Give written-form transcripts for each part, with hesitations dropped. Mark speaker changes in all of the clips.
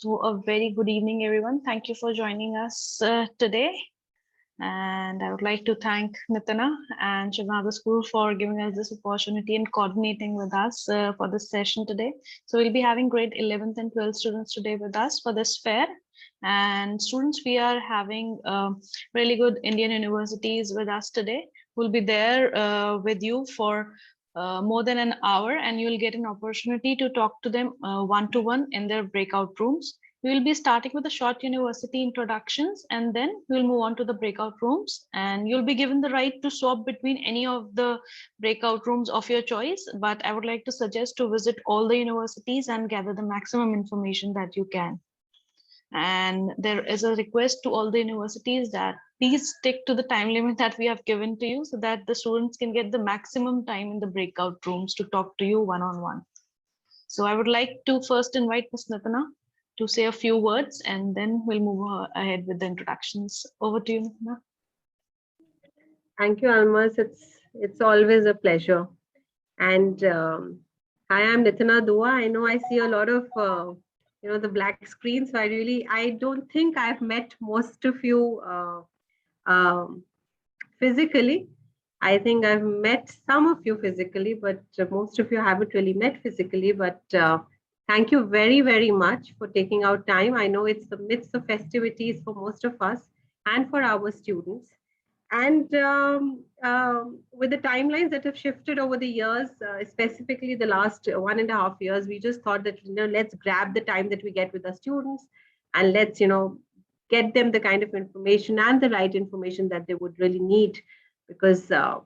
Speaker 1: So a very good evening, everyone. Thank you for joining us today. And I would like to thank Nitana and Shiv Nadar School for giving us this opportunity and coordinating with us for this session today. So we'll be having grade 11th and 12th students today with us for this fair. And students, we are having really good Indian universities with us today. We'll be there with you for more than an hour, and you'll get an opportunity to talk to them one-to-one in their breakout rooms. We will be starting with the short university introductions, and then we'll move on to the breakout rooms, and you'll be given the right to swap between any of the breakout rooms of your choice. But I would like to suggest to visit all the universities and gather the maximum information that you can. And there is a request to all the universities that please stick to the time limit that we have given to you so that the students can get the maximum time in the breakout rooms to talk to you one-on-one. So I would like to first invite Ms. Nitana to say a few words, and then we'll move ahead with the introductions. Over to you, Nitana.
Speaker 2: Thank you, Almas. It's always a pleasure. And hi, I'm Nitana Dua. I know I see a lot of the black screen, so I don't think I've met most of you physically. I think I've met some of you physically, but most of you haven't really met physically. But thank you very, very much for taking out time. I know it's the midst of festivities for most of us and for our students. And with the timelines that have shifted over the years, specifically the last 1.5 years, we just thought that, let's grab the time that we get with our students and let's, get them the kind of information and the right information that they would really need, because the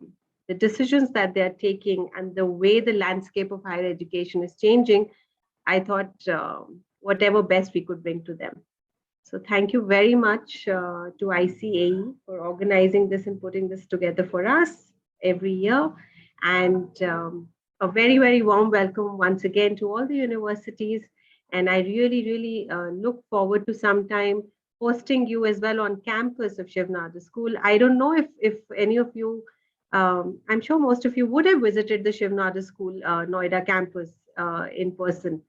Speaker 2: decisions that they're taking and the way the landscape of higher education is changing, I thought whatever best we could bring to them. So thank you very much to ICAE for organizing this and putting this together for us every year. And a very, very warm welcome once again to all the universities. And I really, really look forward to sometime hosting you as well on campus of Shiv Nadar School. I don't know if any of you, I'm sure most of you would have visited the Shiv Nadar School Noida campus in person.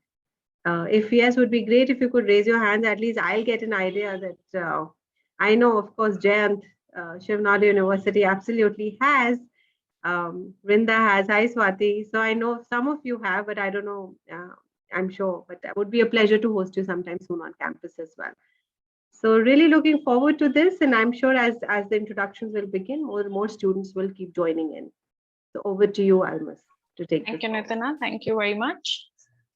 Speaker 2: If yes, would be great if you could raise your hands. At least I'll get an idea that I know, of course, Jayant, Shiv Nadar University absolutely has. Vrinda has. Hi, Swati. So I know some of you have, but I don't know. I'm sure, but it would be a pleasure to host you sometime soon on campus as well. So really looking forward to this, and I'm sure as the introductions will begin, more students will keep joining in. So over to you, Almas, to take.
Speaker 1: Thank you, Nitana. Thank you very much.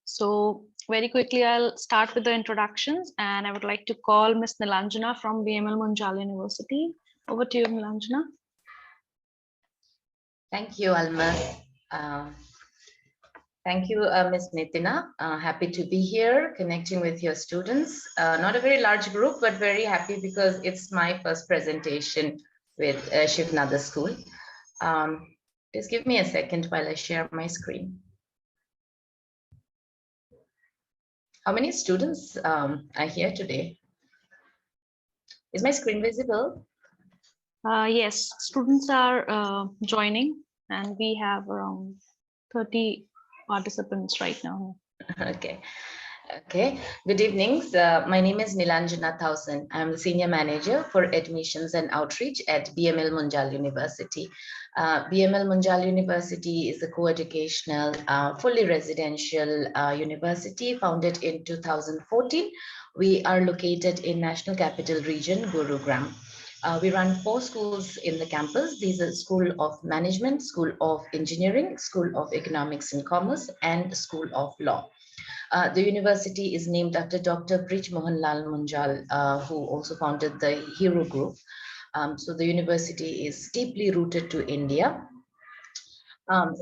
Speaker 1: So very quickly, I'll start with the introductions, and I would like to call Ms. Nilanjana from BML Munjal University. Over to you, Nilanjana.
Speaker 3: Thank you, Almas. Thank you, Ms. Nitina. Happy to be here connecting with your students. Not a very large group, but very happy because it's my first presentation with Shiv Nadar School. Just give me a second while I share my screen. How many students are here today? Is my screen visible?
Speaker 1: Yes, students are joining, and we have around 30 participants right now.
Speaker 3: Okay. Good evening. My name is Nilanjana Thausan. I'm the Senior Manager for Admissions and Outreach at BML Munjal University. BML Munjal University is a co-educational, fully residential university founded in 2014. We are located in National Capital Region, Gurugram. We run 4 schools in the campus. These are School of Management, School of Engineering, School of Economics and Commerce, and School of Law. The university is named after Dr. Brij Mohan Lal Munjal, who also founded the Hero Group. So the university is deeply rooted to India.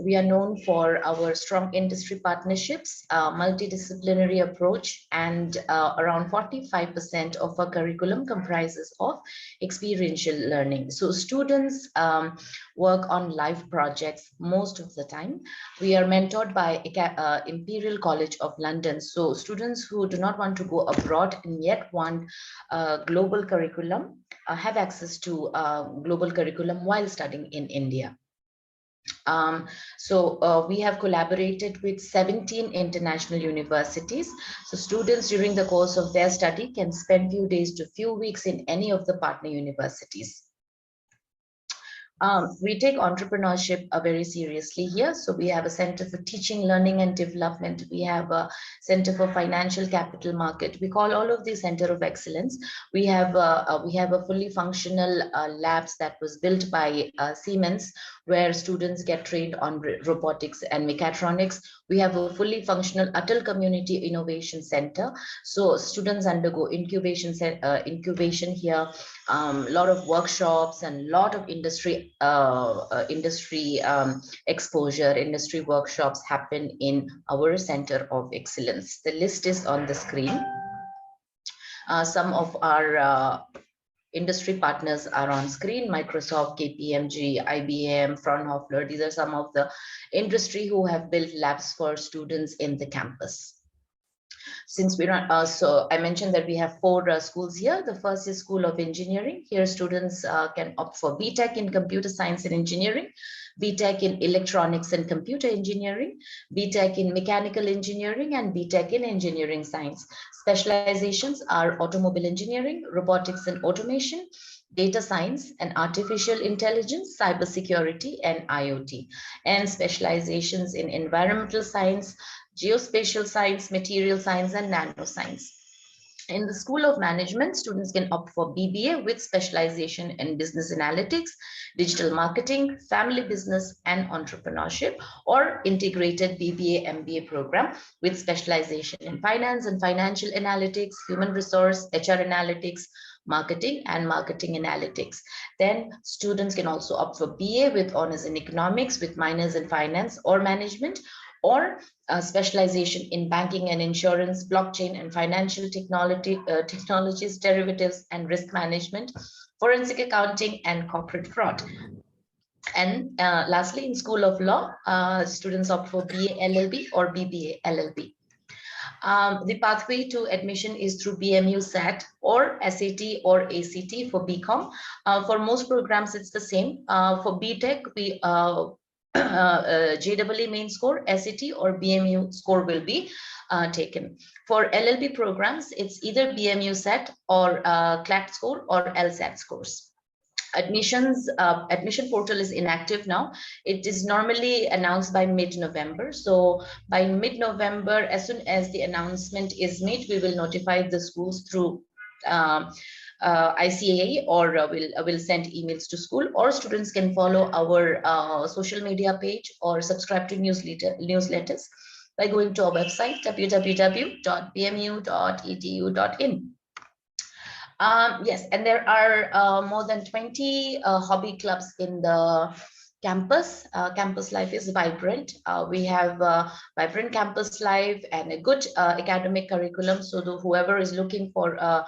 Speaker 3: We are known for our strong industry partnerships, multidisciplinary approach, and around 45% of our curriculum comprises of experiential learning. So students work on live projects most of the time. We are mentored by Imperial College of London. So students who do not want to go abroad and yet want global curriculum have access to global curriculum while studying in India. We have collaborated with 17 international universities. So students during the course of their study can spend few days to few weeks in any of the partner universities. We take entrepreneurship very seriously here. So we have a Center for Teaching, Learning and Development. We have a Center for Financial Capital Market. We call all of these Center of Excellence. We have a fully functional labs that was built by Siemens, where students get trained on robotics and mechatronics. We have a fully functional Atal Community Innovation Center. So students undergo incubation here, a lot of workshops and a lot of industry exposure. Industry workshops happen in our Center of Excellence. The list is on the screen. Some of our industry partners are on screen: Microsoft, KPMG, IBM, Fraunhofer. These are some of the industry who have built labs for students in the campus. Since we're not, so I mentioned that we have 4 schools here. The first is School of Engineering. Here students can opt for BTech in Computer Science and Engineering, BTech in Electronics and Computer Engineering, BTech in Mechanical Engineering, and BTech in Engineering Science. Specializations are Automobile Engineering, Robotics and Automation, Data Science and Artificial Intelligence, Cybersecurity, and IoT. And specializations in Environmental Science, Geospatial Science, Material Science, and Nanoscience. In the School of Management, students can opt for BBA with specialization in Business Analytics, Digital Marketing, Family Business, and Entrepreneurship, or Integrated BBA MBA program with specialization in Finance and Financial Analytics, Human Resource, HR Analytics, Marketing, and Marketing Analytics. Then students can also opt for BA with honors in Economics with minors in Finance or Management, or specialization in banking and insurance, blockchain and financial technologies, derivatives and risk management, forensic accounting, and corporate fraud. And lastly, in School of Law, students opt for BA LLB or BBA LLB. The pathway to admission is through BMU SAT or SAT or ACT for BCom. For most programs, it's the same. For BTech, we JEE main score, SAT or BMU score will be taken. For LLB programs, it's either BMU SAT or CLAT score or LSAT scores. Admission portal is inactive now. It is normally announced by mid-November. So by mid-November, as soon as the announcement is made, we will notify the schools through ICAE, or will send emails to school, or students can follow our social media page or subscribe to newsletters by going to our website www.bmu.edu.in. Yes, and there are more than 20 hobby clubs in the campus. Campus life is vibrant. We have vibrant campus life and a good academic curriculum. So whoever is looking for a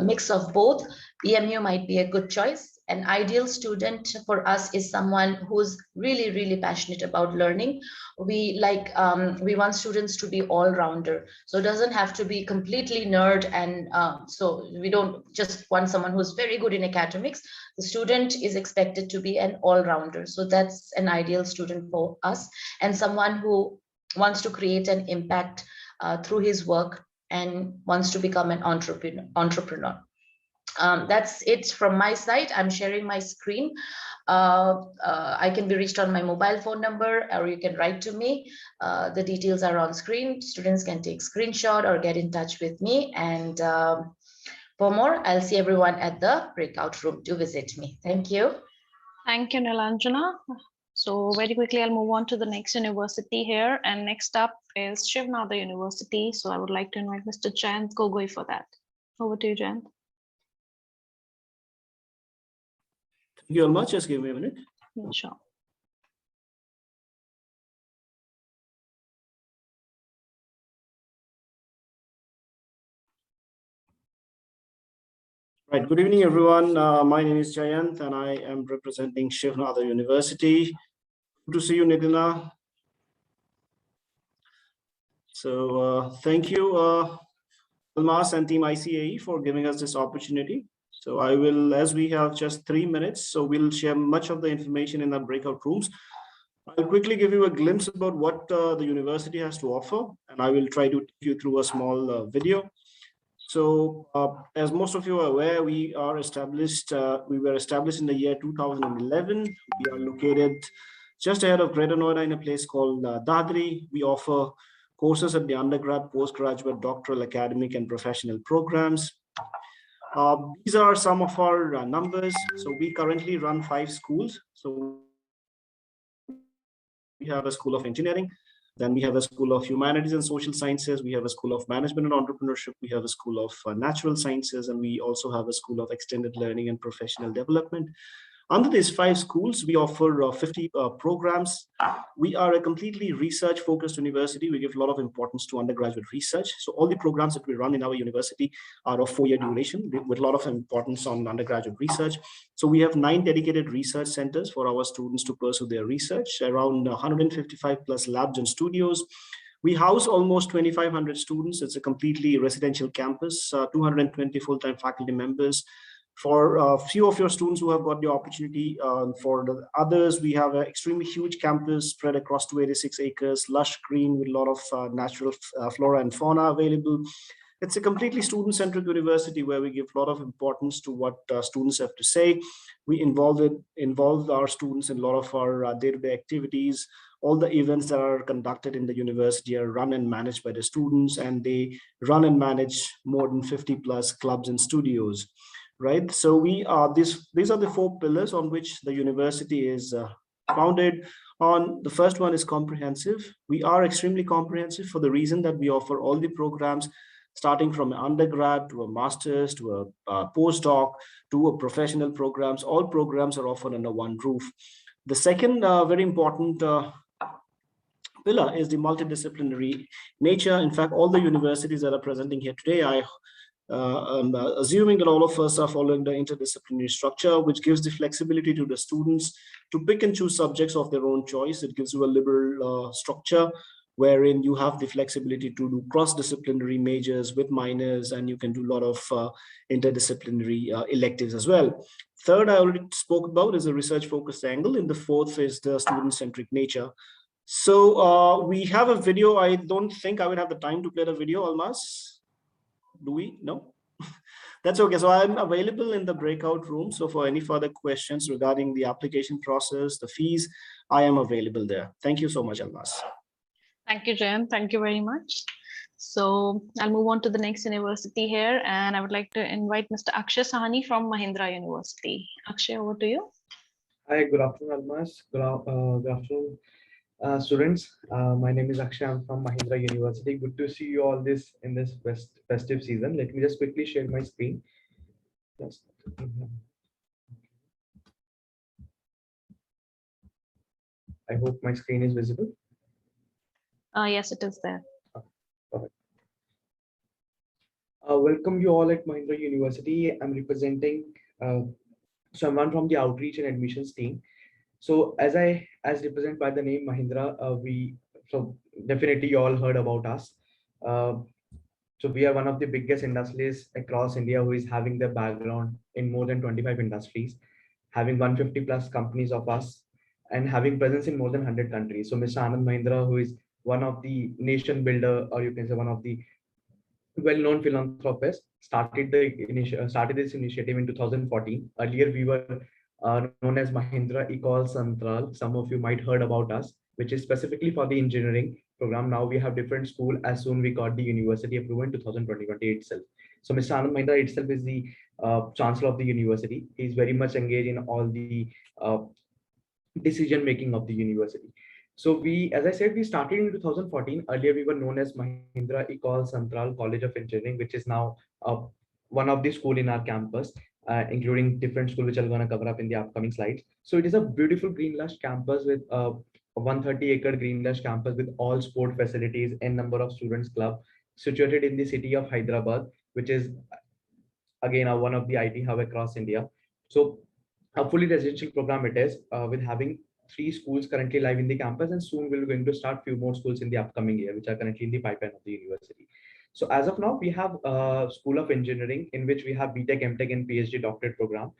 Speaker 3: mix of both, BMU might be a good choice. An ideal student for us is someone who's really, really passionate about learning. We want students to be all-rounder. So it doesn't have to be completely nerd, and so we don't just want someone who's very good in academics. The student is expected to be an all-rounder. So that's an ideal student for us, and someone who wants to create an impact through his work and wants to become an entrepreneur. That's it from my side. I'm sharing my screen. I can be reached on my mobile phone number, or you can write to me. The details are on screen. Students can take screenshot or get in touch with me. And for more, I'll see everyone at the breakout room to visit me. Thank you.
Speaker 1: Thank you, Nilanjana. So very quickly, I'll move on to the next university here. And next up is Shiv Nadar University. So I would like to invite Mr. Jayant Gogoi for that. Over to you, Jayant.
Speaker 4: Thank you very much. Just give me a minute.
Speaker 1: Yeah, sure.
Speaker 4: Right. Good evening, everyone. My name is Jayant, and I am representing Shiv Nadar University. Good to see you, Nitina. So thank you, Almas and Team ICAE, for giving us this opportunity. So I will, as we have just 3 minutes, so we'll share much of the information in our breakout rooms. I'll quickly give you a glimpse about what the university has to offer, and I will try to take you through a small video. So as most of you are aware, we were established in the year 2011. We are located just ahead of Greater Noida in a place called Dadri. We offer courses at the undergrad, postgraduate, doctoral, academic, and professional programs. These are some of our numbers. So we currently run 5 schools. So we have a School of Engineering, then we have a School of Humanities and Social Sciences, we have a School of Management and Entrepreneurship, we have a School of Natural Sciences, and we also have a School of Extended Learning and Professional Development. Under these 5 schools, we offer 50 programs. We are a completely research-focused university. We give a lot of importance to undergraduate research. So all the programs that we run in our university are of 4-year duration with a lot of importance on undergraduate research. So we have 9 dedicated research centers for our students to pursue their research, around 155 plus labs and studios. We house almost 2,500 students. It's a completely residential campus, 220 full-time faculty members. For a few of your students who have got the opportunity, for the others, we have an extremely huge campus spread across 286 acres, lush green with a lot of natural flora and fauna available. It's a completely student-centric university where we give a lot of importance to what students have to say. We involve our students in a lot of our day-to-day activities. All the events that are conducted in the university are run and managed by the students, and they run and manage more than 50 plus clubs and studios. Right, so we are these are the 4 pillars on which the university is founded on. The first one is comprehensive. We are extremely comprehensive for the reason that we offer all the programs, starting from an undergrad to a master's to a postdoc to a professional programs. All programs are offered under one roof. The second very important pillar is the multidisciplinary nature. In fact, all the universities that are presenting here today, I'm assuming that all of us are following the interdisciplinary structure, which gives the flexibility to the students to pick and choose subjects of their own choice. It gives you a liberal structure wherein you have the flexibility to do cross-disciplinary majors with minors, and you can do a lot of interdisciplinary electives as well. Third, I already spoke about, is a research-focused angle, and the fourth is the student-centric nature. So we have a video. I don't think I would have the time to play the video, Almas. Do we? No? That's okay. So I'm available in the breakout room. So for any further questions regarding the application process, the fees, I am available there. Thank you so much, Almas.
Speaker 1: Thank you, Jayant. Thank you very much. So I'll move on to the next university here, and I would like to invite Mr. Akshay Sahani from Mahindra University. Akshay, over to you.
Speaker 5: Hi, good afternoon, Almas. Good afternoon, students. My name is Akshay. I'm from Mahindra University. Good to see you all in this festive season. Let me just quickly share my screen. I hope my screen is visible.
Speaker 1: Yes, it is there.
Speaker 5: Perfect. Welcome you all at Mahindra University. I'm representing someone from the outreach and admissions team. So as represented by the name Mahindra, so definitely you all heard about us. So we are one of the biggest industries across India who is having their background in more than 25 industries, having 150 plus companies of us, and having presence in more than 100 countries. So Mr. Anand Mahindra, who is one of the nation builder, or you can say one of the well-known philanthropists, started this initiative in 2014. Earlier we were known as Mahindra Ecole Central. Some of you might heard about us, which is specifically for the engineering program. Now we have different school. As soon we got the university approval in 2020 itself. So Mr. Anand Mahindra itself is the chancellor of the university. He's very much engaged in all the decision making of the university. So as I said, we started in 2014. Earlier we were known as Mahindra Ecole Central College of Engineering, which is now one of the school in our campus, including different school, which I'm going to cover up in the upcoming slides. So it is a beautiful green lush campus with a 130-acre green lush campus with all sport facilities and number of students club, situated in the city of Hyderabad, which is again one of the IT hub across India. So a fully residential program it is, with having 3 schools currently live in the campus, and soon we're going to start few more schools in the upcoming year, which are currently in the pipeline of the university. So as of now, we have a School of Engineering in which we have BTech, MTech, and PhD doctorate program,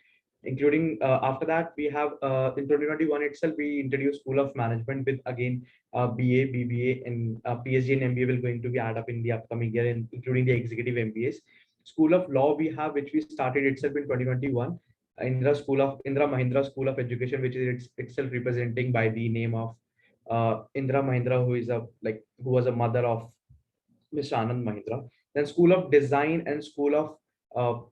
Speaker 5: including after that we have in 2021 itself we introduced School of Management with again BA, BBA, and PhD and MBA will going to be added up in the upcoming year, and including the executive MBAs. School of Law we have, which we started itself in 2021. Indra Mahindra School of Education, which is itself representing by the name of Indra Mahindra, who was a mother of Mr. Anand Mahindra. Then School of Design and School of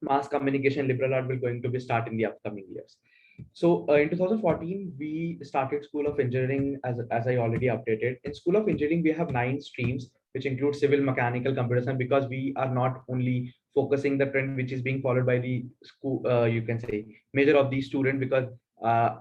Speaker 5: Mass Communication Liberal Art will going to be start in the upcoming years. So in 2014, we started School of Engineering as I already updated. In School of Engineering, we have 9 streams, which include civil, mechanical, computer science, because we are not only focusing the trend which is being followed by the school, you can say major of these students, because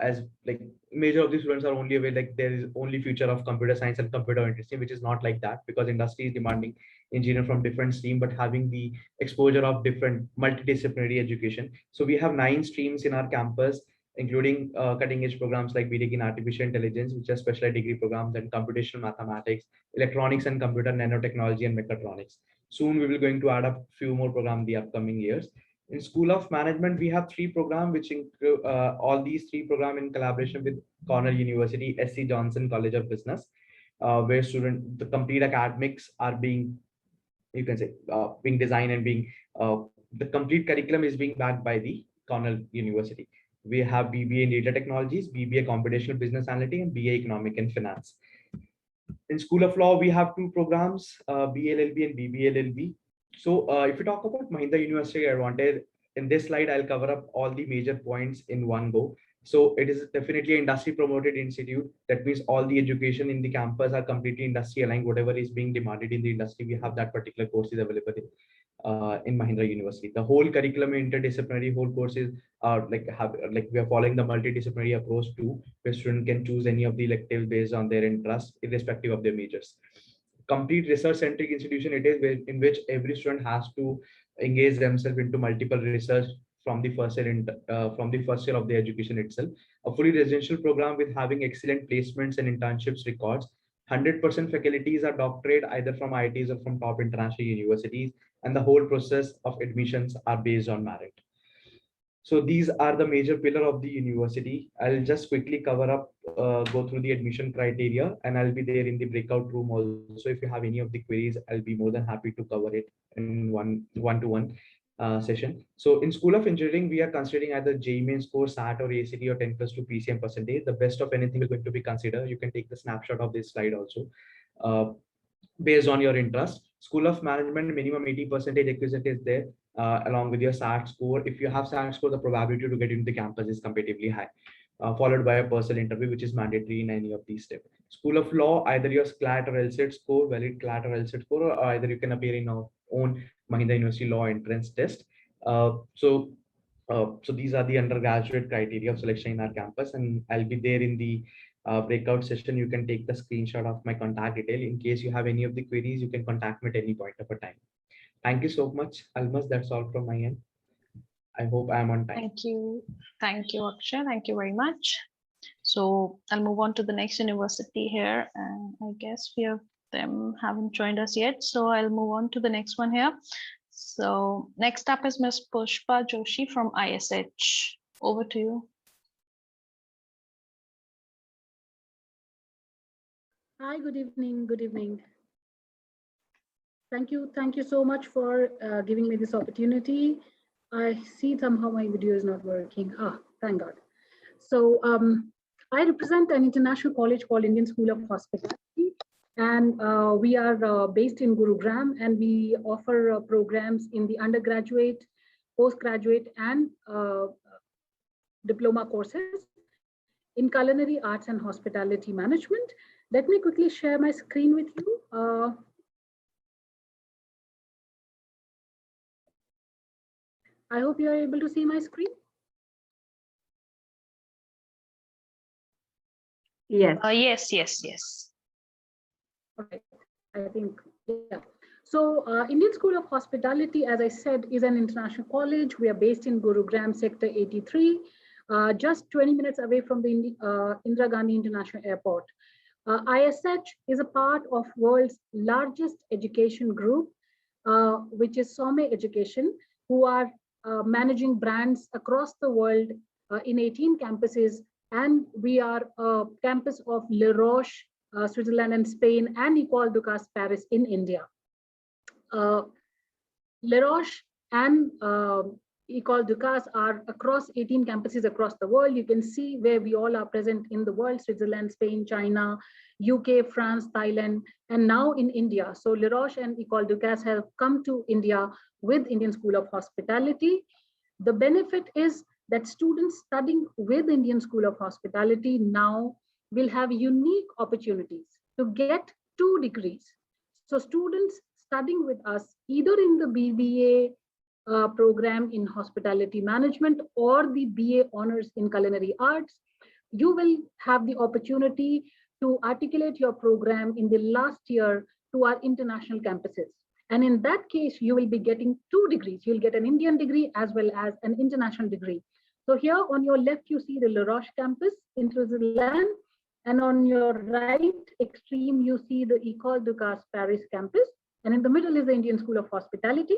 Speaker 5: as like major of the students are only aware like there is only future of computer science and computer industry, which is not like that, because industry is demanding engineer from different stream, but having the exposure of different multidisciplinary education. So we have 9 streams in our campus, including cutting edge programs like BTech in Artificial Intelligence, which are specialized degree programs, and computational mathematics, electronics and computer, nanotechnology, and mechatronics. Soon we will going to add up few more programs the upcoming years. In School of Management, we have 3 programs, which include all these 3 programs in collaboration with Cornell University, SC Johnson College of Business, where the complete academics are being, you can say, being designed and being, the complete curriculum is being backed by the Cornell University. We have BBA in Data Technologies, BBA Computational Business Analytics, and BA Economic and Finance. In School of Law, we have 2 programs, BLLB and BBLLB. So if you talk about Mahindra University advantage, in this slide, I'll cover up all the major points in one go. So it is definitely an industry promoted institute. That means all the education in the campus are completely industry aligned. Whatever is being demanded in the industry, we have that particular course is available in Mahindra University. The whole curriculum interdisciplinary, whole courses are we are following the multidisciplinary approach too, where student can choose any of the elective based on their interest, irrespective of their majors. Complete research centric institution it is, in which every student has to engage themselves into multiple research from the first year of the education itself. A fully residential program with having excellent placements and internships records. 100% faculties are doctorate either from IITs or from top international universities, and the whole process of admissions are based on merit. So these are the major pillar of the university. I'll just quickly cover up, go through the admission criteria, and I'll be there in the breakout room also. If you have any of the queries, I'll be more than happy to cover it in one-to-one session. So in School of Engineering, we are considering either JEE Main score, SAT, or ACT, or 10+2 PCM percentage. The best of anything is going to be considered. You can take the snapshot of this slide also. Based on your interest. School of Management, minimum 80% requisite is there, along with your SAT score. If you have SAT score, the probability to get into the campus is comparatively high, followed by a personal interview, which is mandatory in any of these steps. School of Law, either your CLAT or LSAT score, valid CLAT or LSAT score, or either you can appear in our own Mahindra University Law entrance test. So these are the undergraduate criteria of selection in our campus, and I'll be there in the breakout session. You can take the screenshot of my contact detail. In case you have any of the queries, you can contact me at any point of a time. Thank you so much, Almas. That's all from my end. I hope I am on time.
Speaker 1: Thank you, Akshay. Thank you very much. So I'll move on to the next university here, and I guess few of them haven't joined us yet. So I'll move on to the next one here. So next up is Ms. Pushpa Joshi from ISH. Over to you.
Speaker 6: Hi, good evening. Good evening. Thank you so much for giving me this opportunity. I see somehow my video is not working. Thank God. So I represent an international college called Indian School of Hospitality, and we are based in Gurugram, and we offer programs in the undergraduate, postgraduate, and diploma courses in culinary arts and hospitality management. Let me quickly share my screen with you. I hope you are able to see my screen.
Speaker 2: Yes.
Speaker 1: Yes.
Speaker 6: All right. I think, yeah. So Indian School of Hospitality, as I said, is an international college. We are based in Gurugram, Sector 83, just 20 minutes away from the Indira Gandhi International Airport. ISH is a part of world's largest education group, which is Some Education, who are managing brands across the world in 18 campuses. And we are a campus of Le Roche, Switzerland and Spain, and École Ducasse Paris in India. Le Roche and École Ducasse are across 18 campuses across the world. You can see where we all are present in the world: Switzerland, Spain, China, UK, France, Thailand, and now in India. So Le Roche and École Ducasse have come to India with Indian School of Hospitality. The benefit is that students studying with Indian School of Hospitality now will have unique opportunities to get 2 degrees. So students studying with us, either in the BBA program in hospitality management or the BA honors in culinary arts, you will have the opportunity to articulate your program in the last year to our international campuses. And in that case, you will be getting 2 degrees. You'll get an Indian degree as well as an international degree. So here on your left, you see the Le Roche campus in Switzerland. And on your right extreme, you see the École Ducasse Paris campus. And in the middle is the Indian School of Hospitality.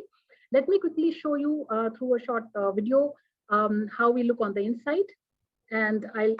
Speaker 6: Let me quickly show you through a short video how we look on the inside. And I'll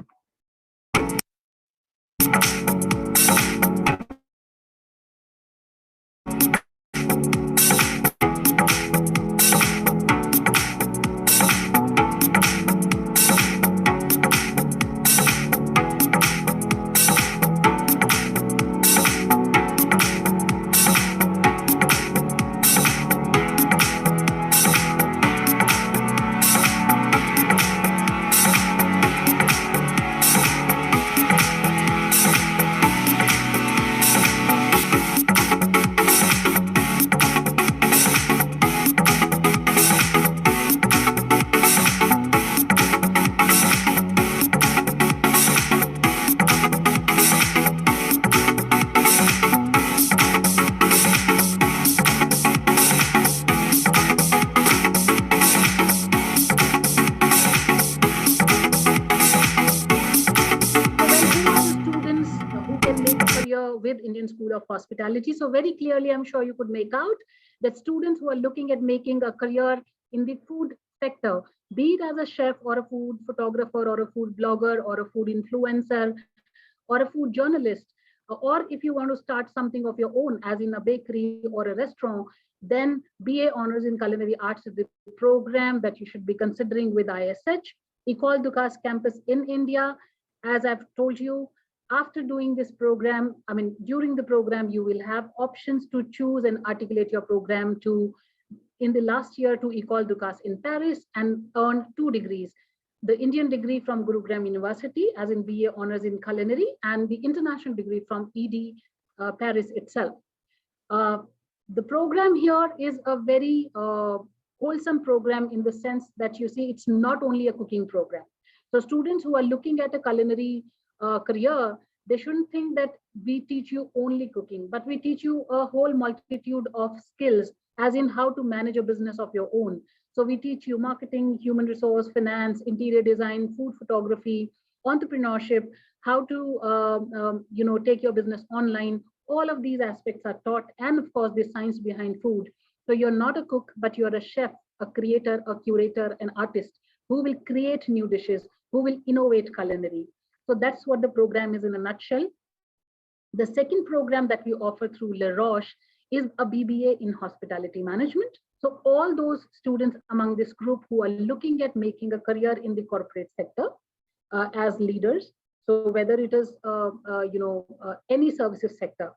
Speaker 6: with Indian School of Hospitality. So very clearly, I'm sure you could make out that students who are looking at making a career in the food sector, be it as a chef or a food photographer or a food blogger or a food influencer or a food journalist, or if you want to start something of your own, as in a bakery or a restaurant, then BA Honors in Culinary Arts is the program that you should be considering with ISH. École Ducasse campus in India, as I've told you, after doing this program, during the program, you will have options to choose and articulate your program to, in the last year, to École Ducasse in Paris and earn 2 degrees. The Indian degree from Gurugram University, as in BA Honors in Culinary, and the international degree from ED Paris itself. The program here is a very wholesome program in the sense that you see it's not only a cooking program. So students who are looking at a culinary career, they shouldn't think that we teach you only cooking, but we teach you a whole multitude of skills, as in how to manage a business of your own. So we teach you marketing, human resource, finance, interior design, food photography, entrepreneurship, how to take your business online. All of these aspects are taught, and of course the science behind food. So you're not a cook, but you're a chef, a creator, a curator, an artist who will create new dishes, who will innovate culinary. So that's what the program is in a nutshell. The second program that we offer through Le Roche is a BBA in hospitality management. So all those students among this group who are looking at making a career in the corporate sector as leaders. So whether it is any services sector,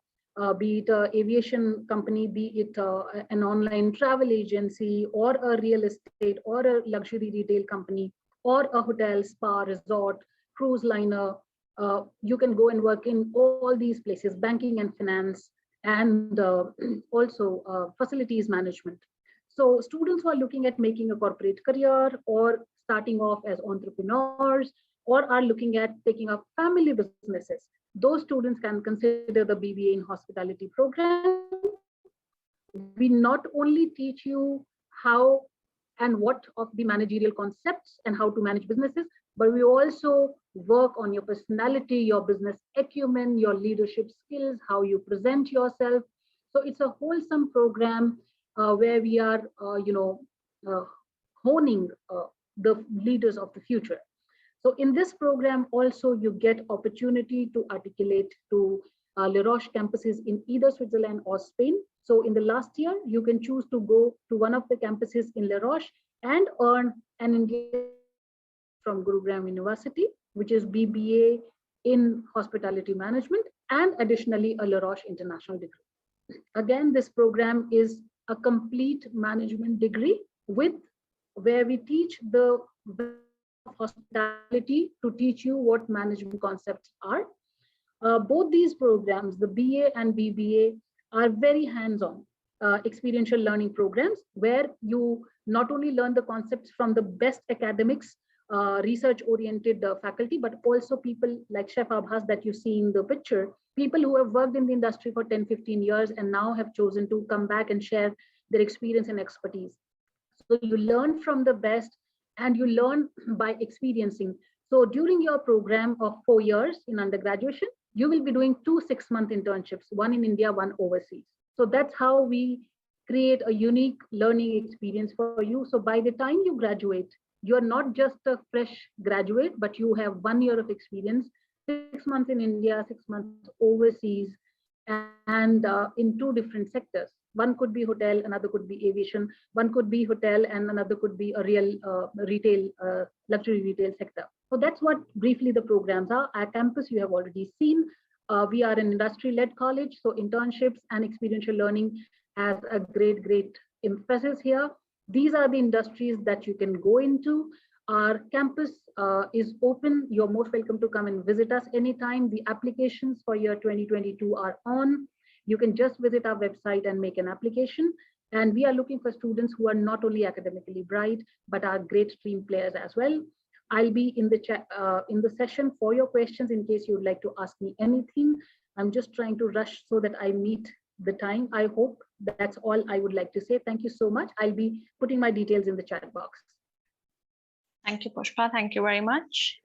Speaker 6: be it an aviation company, be it an online travel agency, or a real estate, or a luxury retail company, or a hotel, spa, resort, cruise liner, you can go and work in all these places, banking and finance, and also facilities management. So students who are looking at making a corporate career or starting off as entrepreneurs, or are looking at taking up family businesses, those students can consider the BBA in hospitality program. We not only teach you how and what of the managerial concepts and how to manage businesses, but we also work on your personality, your business acumen, your leadership skills, how you present yourself. So it's a wholesome program where we are, honing the leaders of the future. So in this program also you get opportunity to articulate to La Roche campuses in either Switzerland or Spain. So in the last year, you can choose to go to one of the campuses in La Roche and earn an Indian from Gurugram University, which is BBA in hospitality management, and additionally a La Roche international degree. Again, this program is a complete management degree with where we teach the hospitality to teach you what management concepts are. Both these programs, the BA and BBA, are very hands-on experiential learning programs where you not only learn the concepts from the best academics, research-oriented faculty, but also people like Chef Abhas that you see in the picture, people who have worked in the industry for 10, 15 years and now have chosen to come back and share their experience and expertise. So you learn from the best and you learn by experiencing. So during your program of 4 years in undergraduation, you will be doing 2 6-month internships, one in India, one overseas. So that's how we create a unique learning experience for you. So by the time you graduate, you're not just a fresh graduate, but you have 1 year of experience, 6 months in India, 6 months overseas, and in 2 different sectors. One could be hotel, another could be aviation, one could be hotel, and another could be a real retail, luxury retail sector. So that's what briefly the programs are. Our campus you have already seen. We are an industry-led college, so internships and experiential learning has a great emphasis here. These are the industries that you can go into. Our campus is open. You're most welcome to come and visit us anytime. The applications for year 2022 are on. You can just visit our website and make an application. And we are looking for students who are not only academically bright, but are great stream players as well. I'll be in the chat in the session for your questions in case you would like to ask me anything. I'm just trying to rush so that I meet the time. I hope that's all I would like to say. Thank you so much. I'll be putting my details in the chat box.
Speaker 1: Thank you, Pushpa. Thank you very much.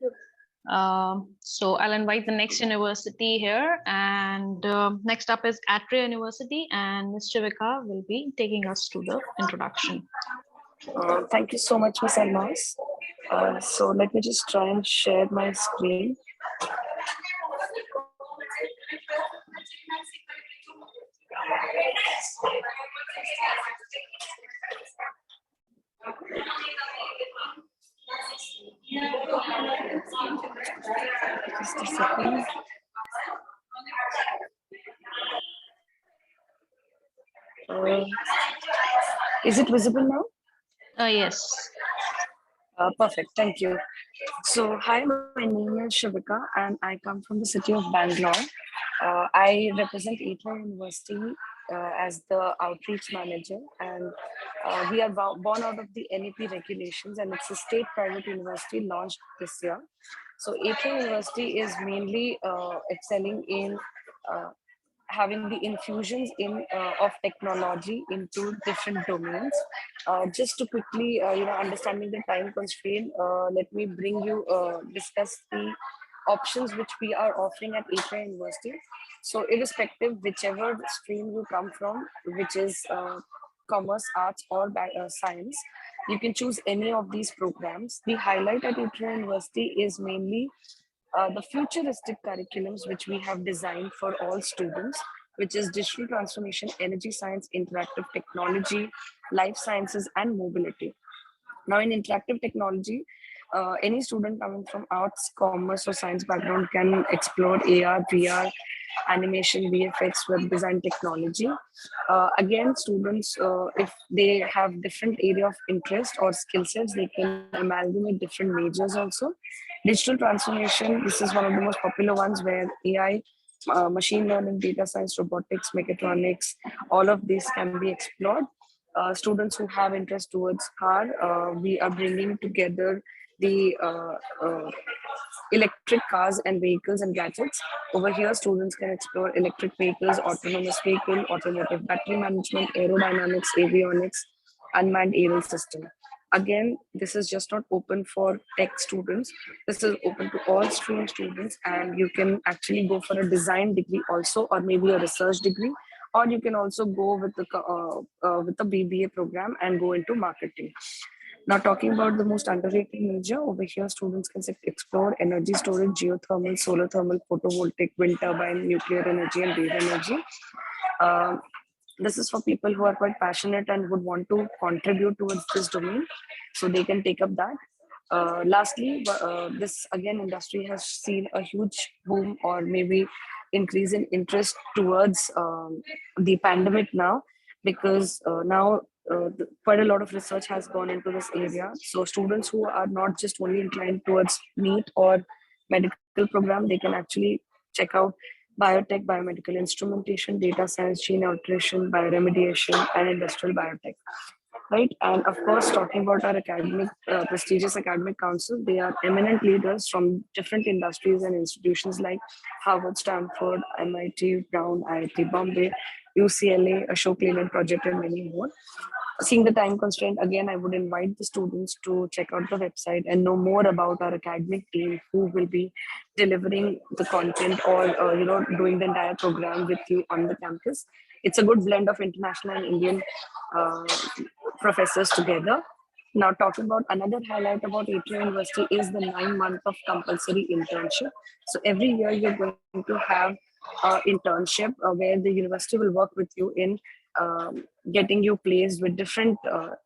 Speaker 1: So I'll invite the next university here, and next up is Atria University, and Ms. Chivika will be taking us to the introduction.
Speaker 7: Thank you so much, Ms. Almas. So let me just try and share my screen. Just a second. Is it visible now?
Speaker 1: Yes.
Speaker 7: Perfect, thank you. So hi, my name is Shivika and I come from the city of Bangalore. I represent Atria University as the outreach manager, and we are born out of the NEP regulations, and it's a state private university launched this year. So Atria University is mainly excelling in having the infusions in of technology into different domains. Just to quickly, understanding the time constraint, let me bring you discuss the options which we are offering at Atria University. So irrespective, whichever stream you come from, which is commerce, arts, or science, you can choose any of these programs. The highlight at Atria University is mainly the futuristic curriculums which we have designed for all students, which is digital transformation, energy science, interactive technology, life sciences, and mobility. Now in interactive technology, any student coming from arts, commerce, or science background can explore AR, VR, animation, VFX, web design technology. Again, students, if they have different area of interest or skill sets, they can amalgamate different majors also. Digital transformation, this is one of the most popular ones where AI, machine learning, data science, robotics, mechatronics, all of these can be explored. Students who have interest towards car, we are bringing together the electric cars and vehicles and gadgets. Over here, students can explore electric vehicles, autonomous vehicle, automotive battery management, aerodynamics, avionics, unmanned aerial system. Again, this is just not open for tech students. This is open to all stream students, and you can actually go for a design degree also, or maybe a research degree, or you can also go with the BBA program and go into marketing. Now, talking about the most underrated major, over here students can explore energy storage, geothermal, solar thermal, photovoltaic, wind turbine, nuclear energy, and wave energy. This is for people who are quite passionate and would want to contribute towards this domain, so they can take up that. Lastly, this again industry has seen a huge boom, or maybe increase in interest towards the pandemic now, because now quite a lot of research has gone into this area. So students who are not just only inclined towards NEET or medical program, they can actually check out biotech, biomedical instrumentation, data science, gene alteration, bioremediation, and industrial biotech. Right, and of course, talking about our academic, prestigious academic council, they are eminent leaders from different industries and institutions like Harvard, Stanford, MIT, Brown, IIT Bombay, UCLA, Ashok Leyland Project, and many more. Seeing the time constraint, again, I would invite the students to check out the website and know more about our academic team who will be delivering the content, or doing the entire program with you on the campus. It's a good blend of international and Indian professors together. Now, talking about another highlight about ATO University is the 9 month of compulsory internship. So every year you're going to have an internship where the university will work with you in getting you placed with different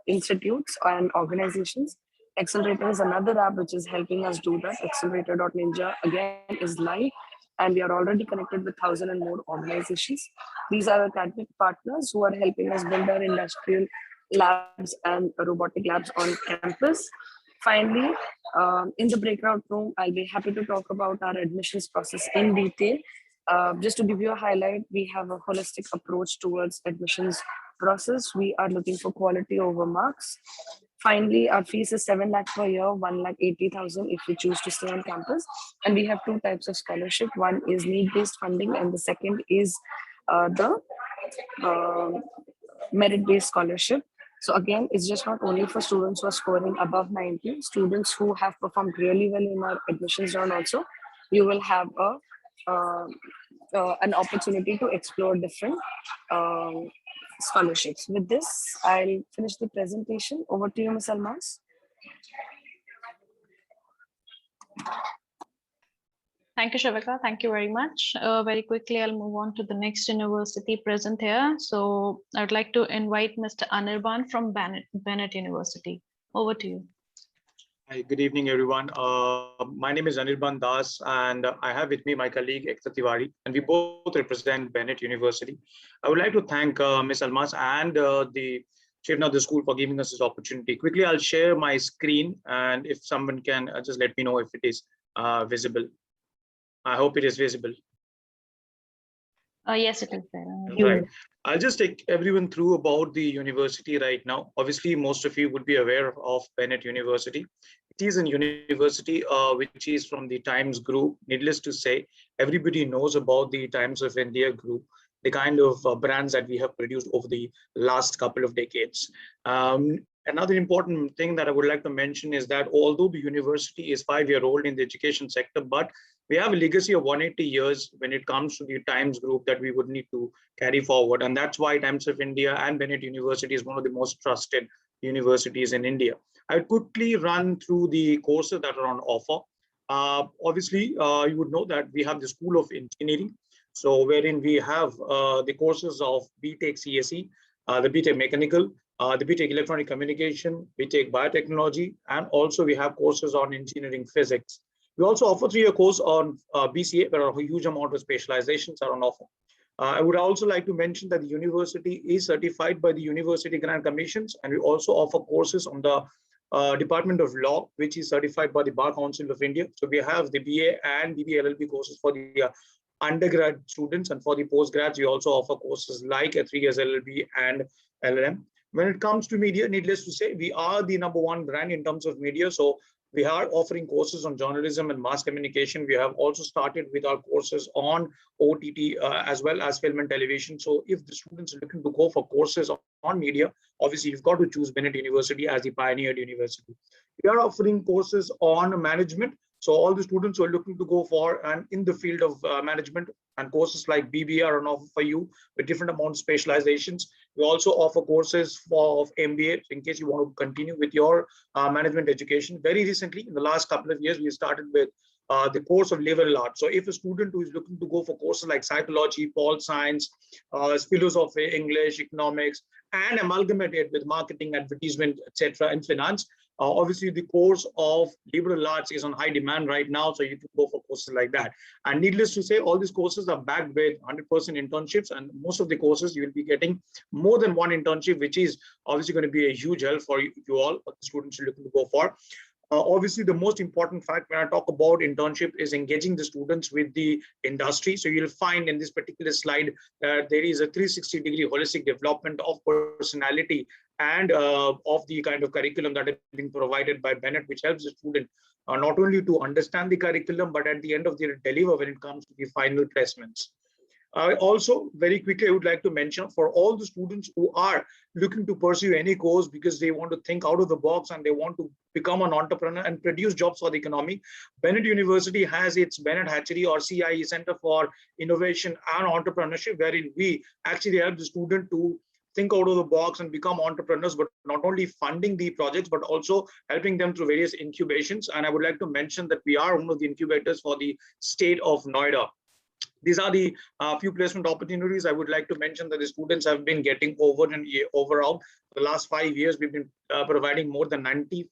Speaker 7: institutes and organizations. Accelerator is another app which is helping us do that. Accelerator.ninja again is live, and we are already connected with 1,000 and more organizations. These are academic partners who are helping us build our industrial labs and robotic labs on campus. Finally, in the breakout room, I'll be happy to talk about our admissions process in detail. Just to give you a highlight, we have a holistic approach towards admissions process. We are looking for quality over marks. Finally, our fees is 7 lakh per year, 1,80,000 if you choose to stay on campus. And we have two types of scholarship. One is need-based funding, and the second is the merit-based scholarship. So again, it's just not only for students who are scoring above 90, students who have performed really well in our admissions round also, you will have an opportunity to explore different scholarships. With this, I'll finish the presentation. Over to you, Ms. Almas.
Speaker 1: Thank you, Shavika. Thank you very much. Very quickly, I'll move on to the next university present here. So I'd like to invite Mr. Anirban from Bennett University. Over to you.
Speaker 8: Hi, good evening, everyone. My name is Anirban Das, and I have with me my colleague Ekta Tiwari, and we both represent Bennett University. I would like to thank Ms. Almas and the Shiv Nadar School for giving us this opportunity. Quickly, I'll share my screen, and if someone can just let me know if it is visible. I hope it is visible.
Speaker 1: Yes, it is there.
Speaker 8: Right. I'll just take everyone through about the university right now. Obviously, most of you would be aware of Bennett University. It is a university which is from the Times Group. Needless to say, everybody knows about the Times of India group, the kind of brands that we have produced over the last couple of decades. Another important thing that I would like to mention is that although the university is 5-year-old in the education sector, but we have a legacy of 180 years when it comes to the Times Group that we would need to carry forward. And that's why Times of India and Bennett University is one of the most trusted universities in India. I would quickly run through the courses that are on offer. Obviously, you would know that we have the School of Engineering, so wherein we have the courses of BTech CSE, the BTech Mechanical, the BTech Electronic Communication, BTech Biotechnology, and also we have courses on Engineering Physics. We also offer 3-year course on BCA, where a huge amount of specializations are on offer. I would also like to mention that the university is certified by the University Grant Commissions, and we also offer courses on the Department of Law, which is certified by the Bar Council of India. So we have the BA and BBA LLB courses for the undergrad students, and for the postgrads, we also offer courses like a 3 years LLB and LLM. When it comes to media, needless to say, we are the #1 brand in terms of media. So we are offering courses on journalism and mass communication. We have also started with our courses on OTT as well as film and television. So if the students are looking to go for courses non-media, obviously you've got to choose Bennett University as the pioneered university. We are offering courses on management. So all the students who are looking to go for and in the field of management, and courses like BBA are on offer for you with different amount of specializations. We also offer courses of MBA in case you want to continue with your management education. Very recently, in the last couple of years, we started with the course of liberal arts. So if a student who is looking to go for courses like psychology, pol science, philosophy, English, economics, and amalgamate it with marketing, advertisement, etc., and finance, obviously the course of liberal arts is on high demand right now, so you can go for courses like that. And needless to say, all these courses are backed with 100% internships, and most of the courses you will be getting more than one internship, which is obviously going to be a huge help for you all, what the students are looking to go for. Obviously, the most important fact when I talk about internship is engaging the students with the industry. So you'll find in this particular slide that there is a 360-degree holistic development of personality and of the kind of curriculum that is being provided by Bennett, which helps the student not only to understand the curriculum, but at the end of the day, deliver when it comes to the final placements. Also, very quickly, I would like to mention for all the students who are looking to pursue any course because they want to think out of the box and they want to become an entrepreneur and produce jobs for the economy, Bennett University has its Bennett Hatchery or CIE Center for Innovation and Entrepreneurship, wherein we actually help the student to think out of the box and become entrepreneurs, but not only funding the projects, but also helping them through various incubations. And I would like to mention that we are one of the incubators for the state of Noida. These are the few placement opportunities. I would like to mention that the students have been getting overall. For the last 5 years, we've been providing more than 90%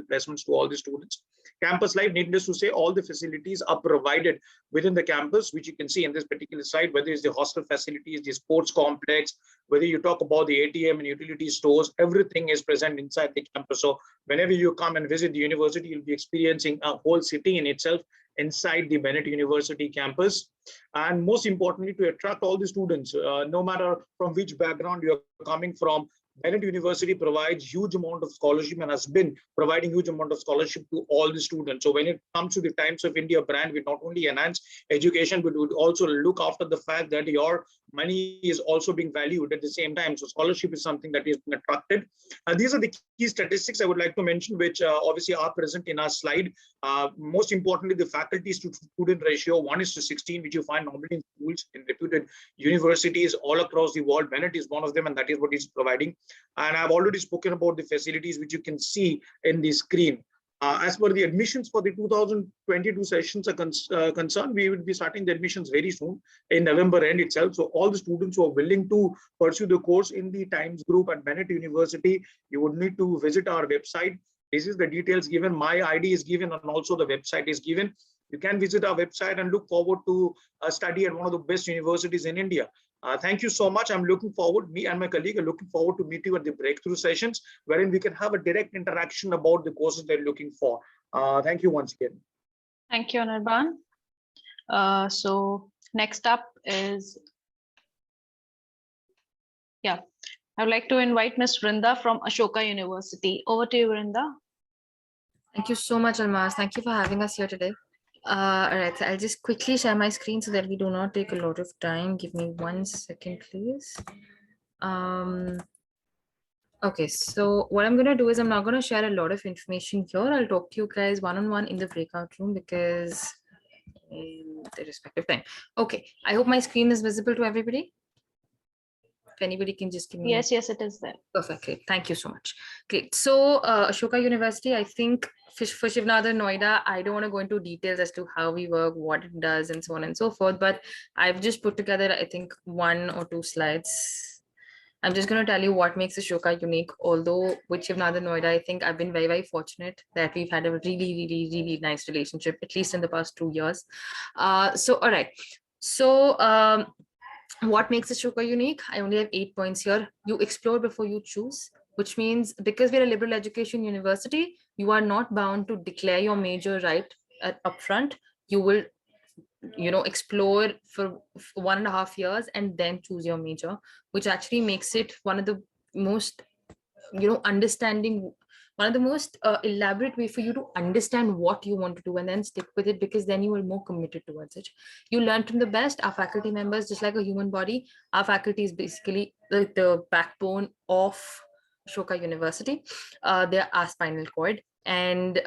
Speaker 8: placements to all the students. Campus life, needless to say, all the facilities are provided within the campus, which you can see in this particular slide, whether it's the hostel facilities, the sports complex, whether you talk about the ATM and utility stores, everything is present inside the campus. So whenever you come and visit the university, you'll be experiencing a whole city in itself inside the Bennett University campus. And most importantly, to attract all the students, no matter from which background you're coming from, Bennett University provides huge amount of scholarship and has been providing huge amount of scholarship to all the students. So when it comes to the Times of India brand, we not only enhance education, but we would also look after the fact that your money is also being valued at the same time. So scholarship is something that is being attracted. And these are the key statistics I would like to mention, which obviously are present in our slide. Most importantly, the faculty to student ratio 1:16, which you find normally in schools, in reputed universities all across the world. Bennett is one of them, and that is what it's providing. And I've already spoken about the facilities, which you can see in the screen. As per the admissions for the 2022 sessions are concerned, we will be starting the admissions very soon in November end itself. So all the students who are willing to pursue the course in the Times Group at Bennett University, you would need to visit our website. This is the details given. My ID is given and also the website is given. You can visit our website and look forward to study at one of the best universities in India. Thank you so much. I'm looking forward, me and my colleague are looking forward to meet you at the breakthrough sessions, wherein we can have a direct interaction about the courses they're looking for. Thank you once again.
Speaker 1: Thank you, Anirban. So next up is, I would like to invite Ms. Vrinda from Ashoka University. Over to you, Vrinda.
Speaker 9: Thank you so much, Almaz. Thank you for having us here today. All right, so I'll just quickly share my screen so that we do not take a lot of time. Give me 1 second, please. Okay, so what I'm going to do is I'm not going to share a lot of information here. I'll talk to you guys one-on-one in the breakout room because in the respective time. Okay, I hope my screen is visible to everybody. If anybody can just give me.
Speaker 1: Yes, it is there.
Speaker 9: Perfect. Great. Thank you so much. Great. So Ashoka University, I think for Shiv Nadar Noida, I don't want to go into details as to how we work, what it does, and so on and so forth. But I've just put together, I think, 1 or 2 slides. I'm just going to tell you what makes Ashoka unique. Although with Shiv Nadar Noida, I think I've been very, very fortunate that we've had a really nice relationship, at least in the past 2 years. So, all right. So, what makes Ashoka unique? I only have 8 points here. You explore before you choose, which means because we're a liberal education university, you are not bound to declare your major right upfront. You will, explore for 1.5 years and then choose your major, which actually makes it one of the most, understanding one of the most elaborate way for you to understand what you want to do and then stick with it, because then you are more committed towards it. You learn from the best. Our faculty members, just like a human body, our faculty is basically the backbone of Ashoka University. They're our spinal cord. And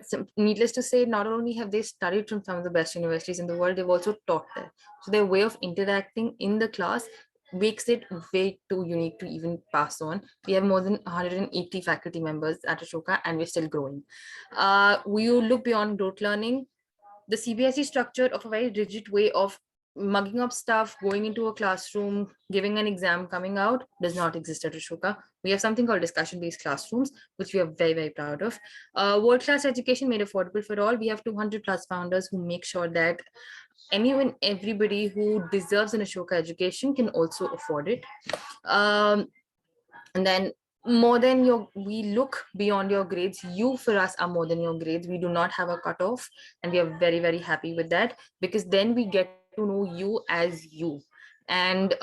Speaker 9: so needless to say, not only have they studied from some of the best universities in the world, they've also taught there. So their way of interacting in the class makes it way too unique to even pass on. We have more than 180 faculty members at Ashoka, and we're still growing. We look beyond rote learning. The CBSE structure of a very rigid way of mugging up stuff, going into a classroom, giving an exam, coming out, does not exist at Ashoka. We have something called discussion-based classrooms, which we are very, very proud of. World-class education made affordable for all. We have 200 plus founders who make sure that everybody who deserves an Ashoka education can also afford it. And then more than we look beyond your grades. You for us are more than your grades. We do not have a cutoff, and we are very, very happy with that, because then we get to know you as you. And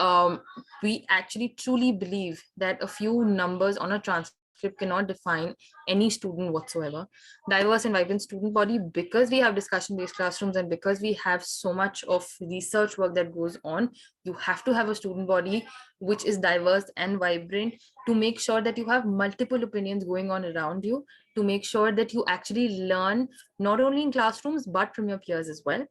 Speaker 9: we actually truly believe that a few numbers on a transcript cannot define any student whatsoever. Diverse and vibrant student body, because we have discussion-based classrooms and because we have so much of research work that goes on, you have to have a student body which is diverse and vibrant, to make sure that you have multiple opinions going on around you, to make sure that you actually learn not only in classrooms but from your peers as well.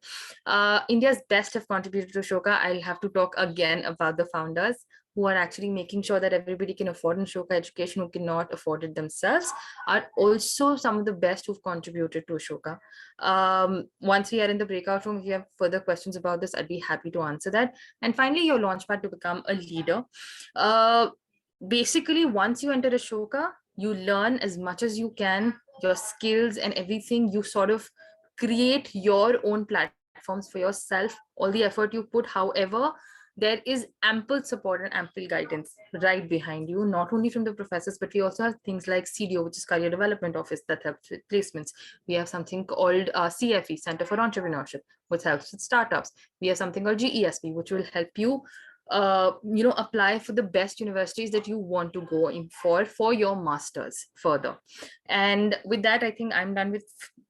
Speaker 9: India's best have contributed to Ashoka. I'll have to talk again about the founders who are actually making sure that everybody can afford an Ashoka education who cannot afford it themselves, are also some of the best who've contributed to Ashoka. Once we are in the breakout room, if you have further questions about this, I'd be happy to answer that. And finally, your launchpad to become a leader. Basically, once you enter Ashoka, you learn as much as you can, your skills and everything. You sort of create your own platforms for yourself, all the effort you put. However, there is ample support and ample guidance right behind you, not only from the professors, but we also have things like CDO, which is Career Development Office, that helps with placements. We have something called CFE, Center for Entrepreneurship, which helps with startups. We have something called GESP, which will help you apply for the best universities that you want to go in for your masters further. And with that, I think I'm done with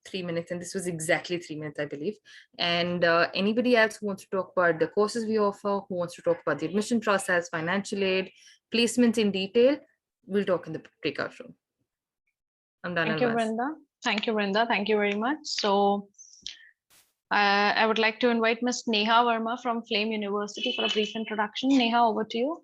Speaker 9: 3 minutes, and this was exactly 3 minutes, I believe. And anybody else who wants to talk about the courses we offer, who wants to talk about the admission process, financial aid, placements in detail, we'll talk in the breakout room. I'm done.
Speaker 1: Thank you, Vrinda. Thank you, Vrinda. Thank you very much. So I would like to invite Ms. Neha Verma from Flame University for a brief introduction. Neha, over to you.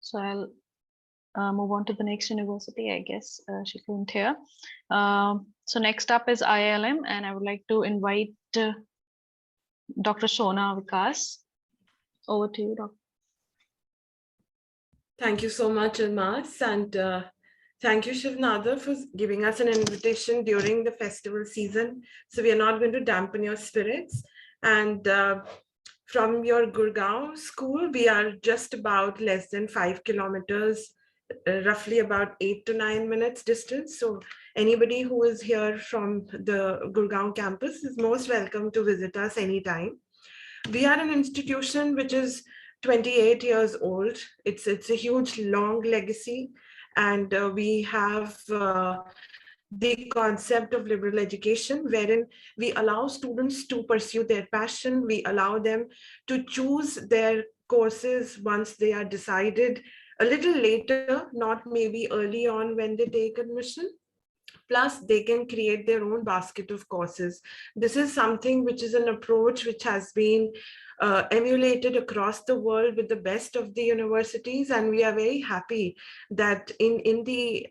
Speaker 1: So I'll move on to the next university. I guess she couldn't hear. So next up is IILM, and I would like to invite Dr. Shona Vikas. Over to you, Dr.
Speaker 10: Thank you so much, Almas, and thank you, Shiv Nadar, for giving us an invitation during the festival season. So we are not going to dampen your spirits. And from your Gurgaon school, we are just about less than 5 kilometers, roughly about 8 to 9 minutes distance. So anybody who is here from the Gurgaon campus is most welcome to visit us anytime. We are an institution which is 28 years old. It's a huge, long legacy. And we have the concept of liberal education, wherein we allow students to pursue their passion. We allow them to choose their courses once they are decided, a little later, not maybe early on when they take admission. Plus, they can create their own basket of courses. This is something which is an approach which has been emulated across the world with the best of the universities. And we are very happy that in the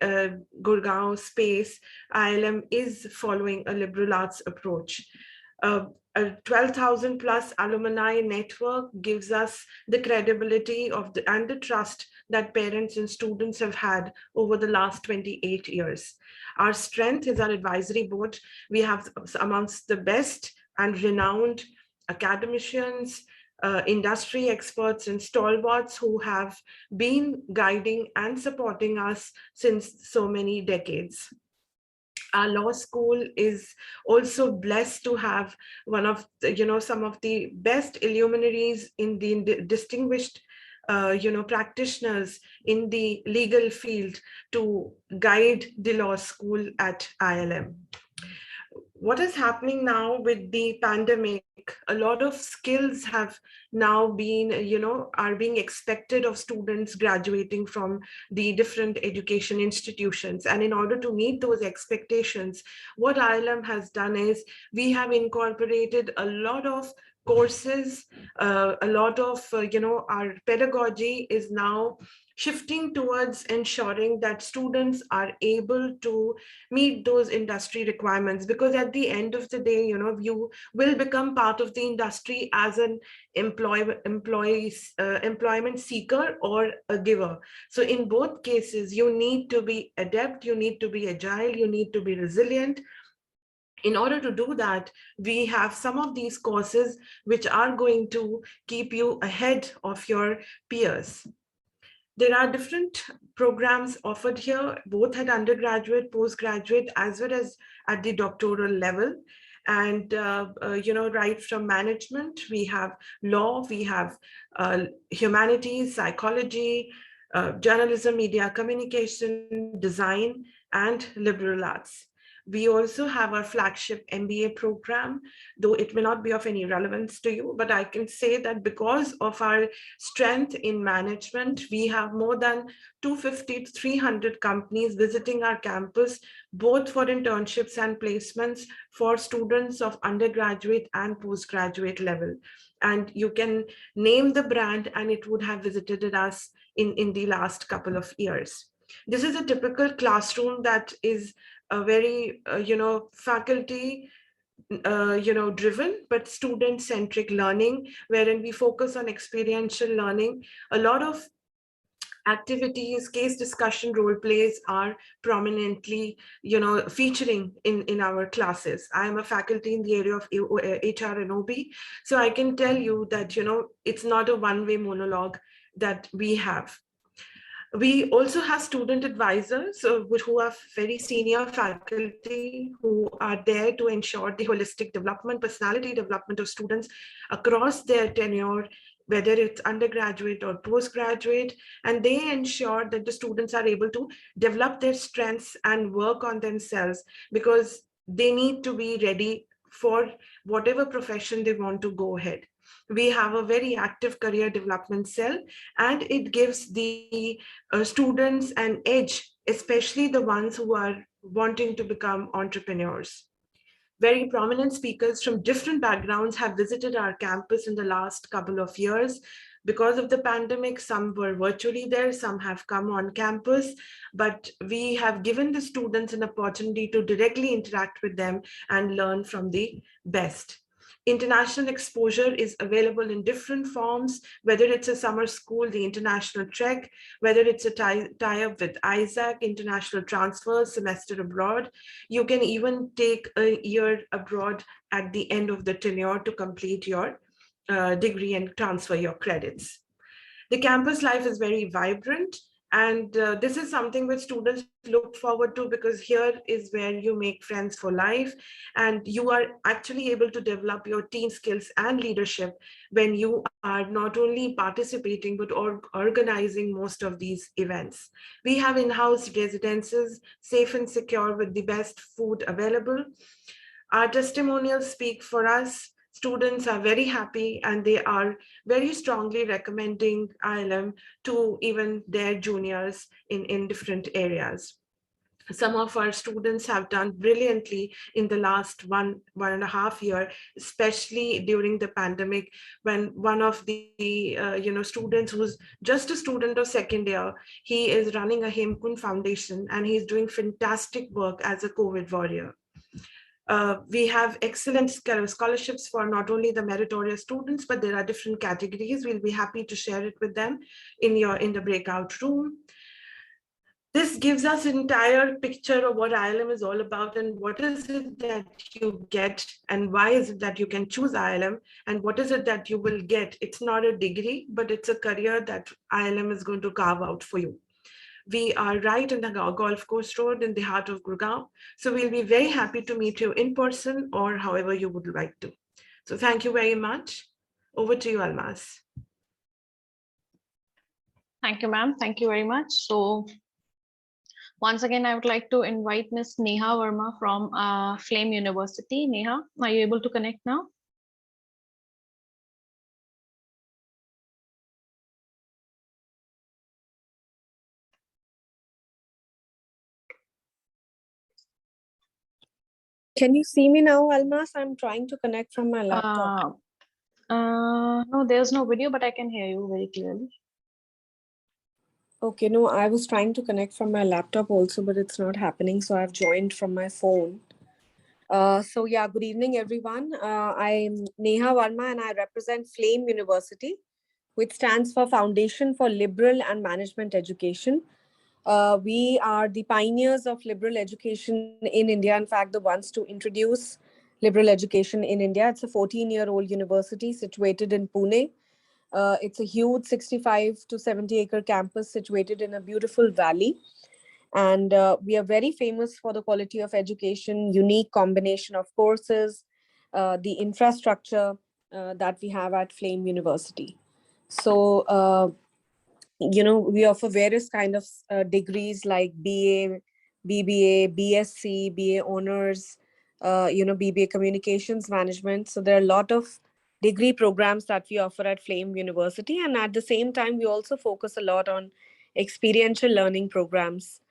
Speaker 10: Gurgaon space, IILM is following a liberal arts approach. A 12,000 plus alumni network gives us the credibility of and the trust that parents and students have had over the last 28 years. Our strength is our advisory board. We have amongst the best and renowned academicians, industry experts and stalwarts who have been guiding and supporting us since so many decades. Our law school is also blessed to have one of the, some of the best illuminaries in the distinguished practitioners in the legal field to guide the law school at ILM. What is happening now with the pandemic, a lot of skills have now been, are being expected of students graduating from the different education institutions. And in order to meet those expectations, what ILM has done is we have incorporated a lot of courses, a lot of, our pedagogy is now shifting towards ensuring that students are able to meet those industry requirements, because at the end of the day, you will become part of the industry as an employment seeker or a giver. So in both cases, you need to be adept, you need to be agile, you need to be resilient. In order to do that, we have some of these courses which are going to keep you ahead of your peers. There are different programs offered here, both at undergraduate, postgraduate, as well as at the doctoral level. And, right from management, we have law, we have humanities, psychology, journalism, media communication, design, and liberal arts. We also have our flagship MBA program, though it may not be of any relevance to you, but I can say that because of our strength in management, we have more than 250 to 300 companies visiting our campus, both for internships and placements for students of undergraduate and postgraduate level. And you can name the brand and it would have visited us in the last couple of years. This is a typical classroom that is a very, faculty driven, but student-centric learning, wherein we focus on experiential learning. A lot of activities, case discussion, role plays are prominently, featuring in our classes. I am a faculty in the area of HR and OB, so I can tell you that, it's not a one-way monologue that we have. We also have student advisors who are very senior faculty who are there to ensure the holistic development, personality development of students across their tenure, whether it's undergraduate or postgraduate, and they ensure that the students are able to develop their strengths and work on themselves, because they need to be ready for whatever profession they want to go ahead. We have a very active career development cell, and it gives the students an edge, especially the ones who are wanting to become entrepreneurs. Very prominent speakers from different backgrounds have visited our campus in the last couple of years. Because of the pandemic, some were virtually there, some have come on campus, but we have given the students an opportunity to directly interact with them and learn from the best. International exposure is available in different forms, whether it's a summer school, the international trek, whether it's a tie-up with ICAE, international transfers, semester abroad. You can even take a year abroad at the end of the tenure to complete your degree and transfer your credits. The campus life is very vibrant, and this is something which students look forward to, because here is where you make friends for life, and you are actually able to develop your team skills and leadership when you are not only participating but organizing most of these events. We have in-house residences, safe and secure, with the best food available. Our testimonials speak for us. Students are very happy, and they are very strongly recommending ILM to even their juniors in different areas. Some of our students have done brilliantly in the last one and a half year, especially during the pandemic, when one of the students who's just a student of second year, he is running a Hemkund Foundation, and he's doing fantastic work as a COVID warrior. We have excellent scholarships for not only the meritorious students, but there are different categories. We'll be happy to share it with them in the breakout room. This gives us an entire picture of what ILM is all about and what is it that you get and why is it that you can choose ILM and what is it that you will get. It's not a degree, but it's a career that ILM is going to carve out for you. We are right in the Golf Course Road in the heart of Gurgaon. So we'll be very happy to meet you in person or however you would like to. So thank you very much. Over to you, Almas.
Speaker 1: Thank you, ma'am. Thank you very much. So once again, I would like to invite Ms. Neha Verma from Flame University. Neha, are you able to connect now?
Speaker 11: Can you see me now, Almas? I'm trying to connect from my laptop.
Speaker 1: No, there's no video, but I can hear you very clearly.
Speaker 11: Okay, no, I was trying to connect from my laptop also, but it's not happening. So I've joined from my phone. So yeah, good evening, everyone. I'm Neha Verma and I represent Flame University, which stands for Foundation for Liberal and Management Education. We are the pioneers of liberal education in India. In fact, the ones to introduce liberal education in India. It's a 14-year-old university situated in Pune. It's a huge 65 to 70 acre campus situated in a beautiful valley. And we are very famous for the quality of education, unique combination of courses, the infrastructure that we have at Flame University. So, we offer various kind of degrees like BA, BBA, BSc, BA honors, BBA communications management. So there are a lot of degree programs that we offer at Flame University. And at the same time, we also focus a lot on experiential learning programs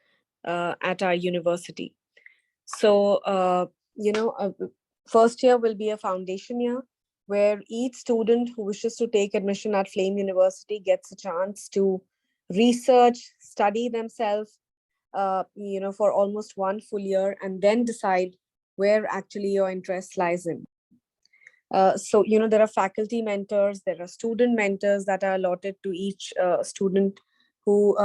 Speaker 11: at our university. So, first year will be a foundation year where each student who wishes to take admission at Flame University gets a chance to research, study themselves, for almost one full year and then decide where actually your interest lies in. So, there are faculty mentors, there are student mentors that are allotted to each student who,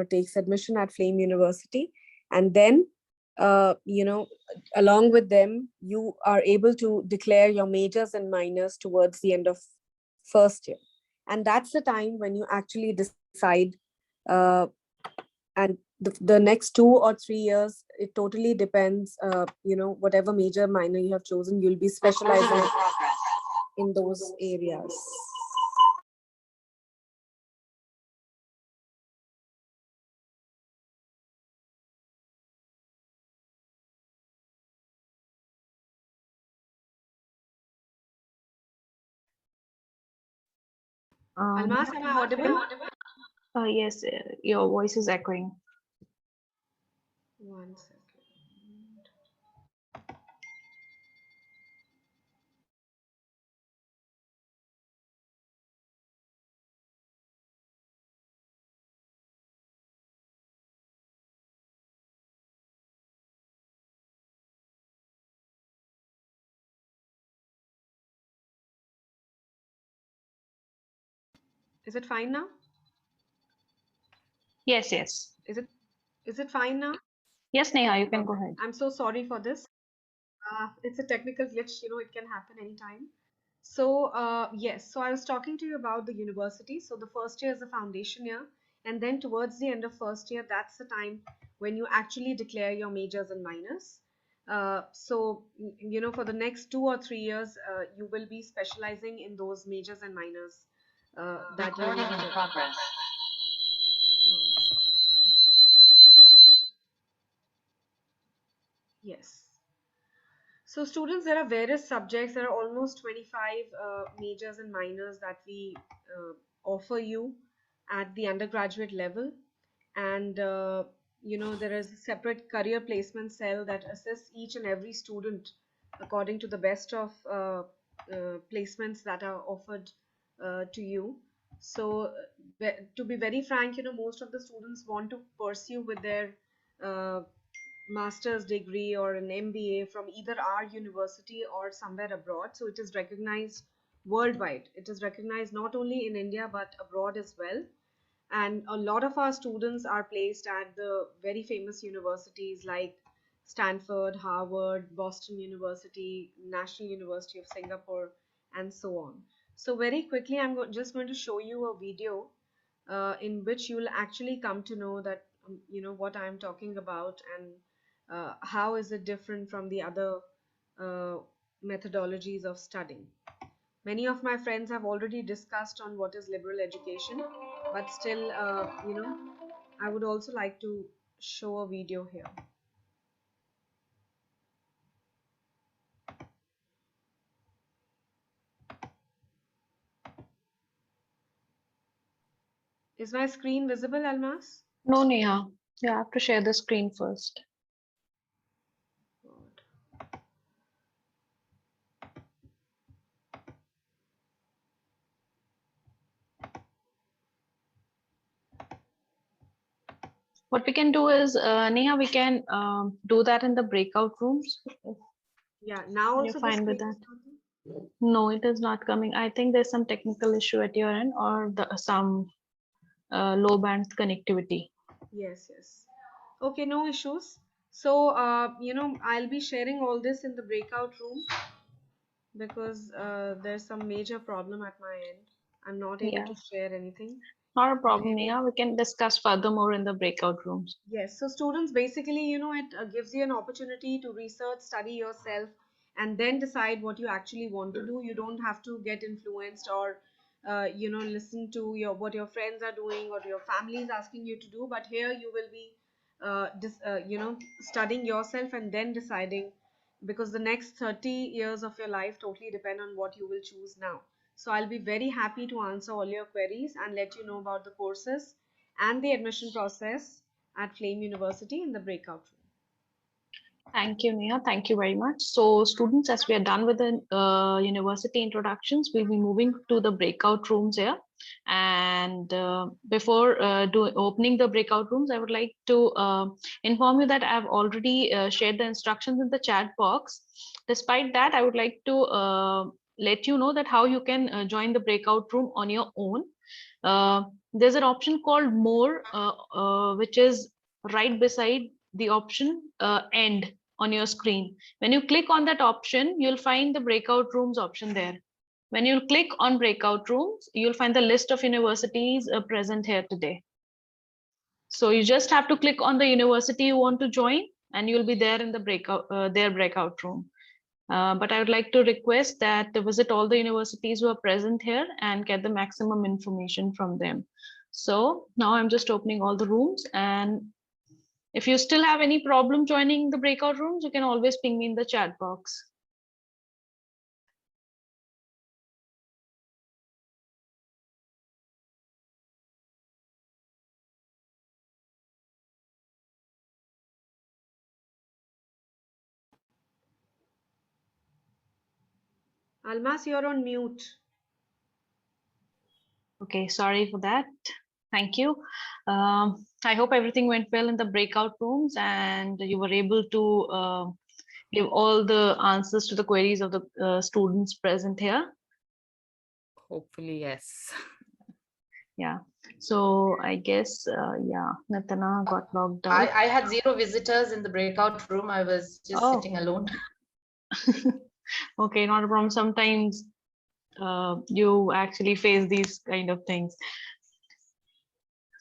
Speaker 11: takes admission at Flame University. And then, along with them, you are able to declare your majors and minors towards the end of first year. And that's the time when you actually decide, and the next 2 or 3 years, it totally depends, whatever major minor you have chosen, you'll be specializing in those areas. Almas, am I audible?
Speaker 1: Yes, your voice is echoing.
Speaker 11: One second. Is it fine now?
Speaker 1: Yes, yes.
Speaker 11: Is it fine now?
Speaker 1: Yes, Neha, you can go ahead.
Speaker 11: I'm so sorry for this. It's a technical glitch, it can happen anytime. So, yes, so I was talking to you about the university. So the first year is the foundation year. And then towards the end of first year, that's the time when you actually declare your majors and minors. So, for the next 2 or 3 years, you will be specializing in those majors and minors. That
Speaker 12: Recording in progress.
Speaker 11: Yes. So students, there are various subjects. There are almost 25 majors and minors that we offer you at the undergraduate level. And, there is a separate career placement cell that assists each and every student according to the best of placements that are offered to you. So to be very frank, most of the students want to pursue with their master's degree or an MBA from either our university or somewhere abroad. So it is recognized worldwide. It is recognized not only in India but abroad as well.
Speaker 2: And a lot of our students are placed at the very famous universities like Stanford, Harvard, Boston University, National University of Singapore, and so on. So very quickly, I'm just going to show you a video in which you will actually come to know that, what I'm talking about, and how is it different from the other methodologies of studying. Many of my friends have already discussed on what is liberal education, but still, I would also like to show a video here. Is my screen visible, Almas?
Speaker 1: No, Neha, you have to share the screen first. What we can do is, Neha, we can do that in the breakout rooms.
Speaker 2: Yeah, now also
Speaker 1: You're fine with
Speaker 2: screen
Speaker 1: that?
Speaker 2: is not-
Speaker 1: No, it is not coming. I think there's some technical issue at your end, or some low band connectivity.
Speaker 2: Yes, yes. Okay, no issues. So, I'll be sharing all this in the breakout room because there's some major problem at my end. I'm not able
Speaker 1: Yeah,
Speaker 2: to share anything.
Speaker 1: not a problem, Neha. We can discuss furthermore in the breakout rooms.
Speaker 2: Yes, so students basically, it gives you an opportunity to research, study yourself, and then decide what you actually want to do. You don't have to get influenced or, listen to what your friends are doing or your family is asking you to do. But here you will be, studying yourself and then deciding, because the next 30 years of your life totally depend on what you will choose now. So I'll be very happy to answer all your queries and let you know about the courses and the admission process at Flame University in the breakout room.
Speaker 1: Thank you, Neha. Thank you very much. So students, as we are done with the university introductions, we'll be moving to the breakout rooms here. And before opening the breakout rooms, I would like to inform you that I've already shared the instructions in the chat box. Despite that, I would like to let you know that how you can join the breakout room on your own. There's an option called More, which is right beside the option End on your screen. When you click on that option, you'll find the breakout rooms option there. When you click on breakout rooms, you'll find the list of universities present here today. So you just have to click on the university you want to join, and you'll be there in the their breakout room. But I would like to request that to visit all the universities who are present here and get the maximum information from them. So now I'm just opening all the rooms, and if you still have any problem joining the breakout rooms, you can always ping me in the chat box.
Speaker 2: Almas, you're on mute.
Speaker 1: Okay, sorry for that. Thank you. I hope everything went well in the breakout rooms and you were able to give all the answers to the queries of the students present here.
Speaker 9: Hopefully, yes.
Speaker 1: Yeah. So I guess, yeah, Natana got logged out.
Speaker 3: I had 0 visitors in the breakout room. I was just sitting alone.
Speaker 1: Okay, not a problem. Sometimes you actually face these kind of things.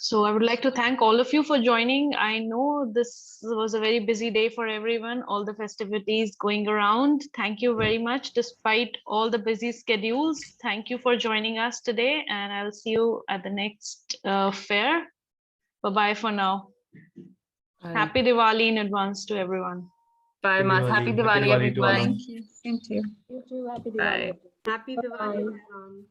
Speaker 1: So I would like to thank all of you for joining. I know this was a very busy day for everyone, all the festivities going around. Thank you very much, despite all the busy schedules. Thank you for joining us today, and I'll see you at the next fair. Bye-bye for now.
Speaker 9: Bye.
Speaker 1: Happy Diwali in advance to everyone.
Speaker 9: Bye, Mas. Happy Diwali, everyone.
Speaker 11: Thank you. Same to you.
Speaker 6: You too. Happy
Speaker 9: Bye.
Speaker 6: Diwali.
Speaker 2: Happy Diwali,
Speaker 6: Bye.
Speaker 2: everyone.